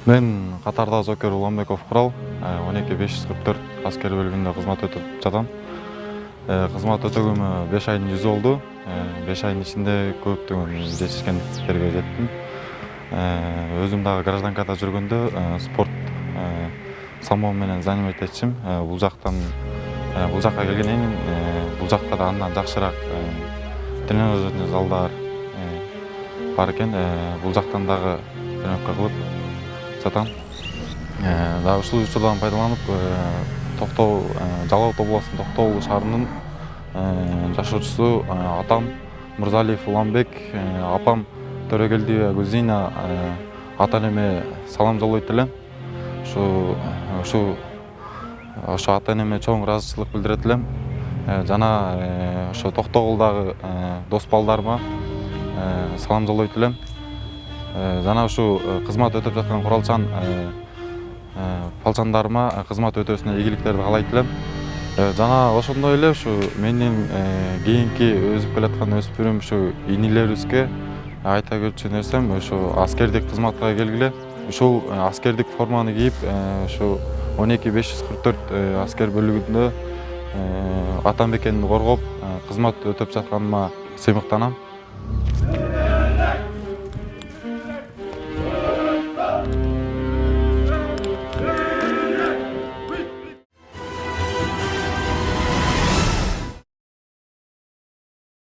Мен Катарда Зокер Уланбеков Курал 12544 аскер бөлүгүндө кызмат өтүп жатам. Кызмат өтөгөнүмө 5 айдын жүзү болду. 5 айдын ичинде көптөгөн жетишкендиктерге жеттим. Өзүм дагы гражданкада жүргөндө спорт самбо менен занимать этчим. Бул жакка келгенден кийин бул жакта да андан жакшыраак тренажерный залдар бар экен. Бул жактан дагы тренировка кылып жатам. Дагы ушул учурдан пайдаланып Жалал Абад областынын Токтогул шаарынын жашоочусу атам Мырзалиев Уланбек, апам Төрөгелдиева Гүлзина ата энеме салам жолдойт элем. Ошо ата энеме чоң ыраазычылык билдирет элем. Жана ошо Токтогулдагы дос балдарыма салам жолдойт элем. Жана ушу кызмат өтүп жаткан куралчан балчандарыма кызмат өтөсүнө ийгиликтерди каалайт элем. Жана ошондой эле ушу менин кийинки өсүп келаткан өспүрүм ушу инилерибизге айта кетчү нерсем ушу аскердик кызматка келгиле. Ушул аскердик форманы кийип ушу 12544 аскер бөлүгүндө ата мекенди коргоп кызмат өтүп жатканыма сыймыктанам.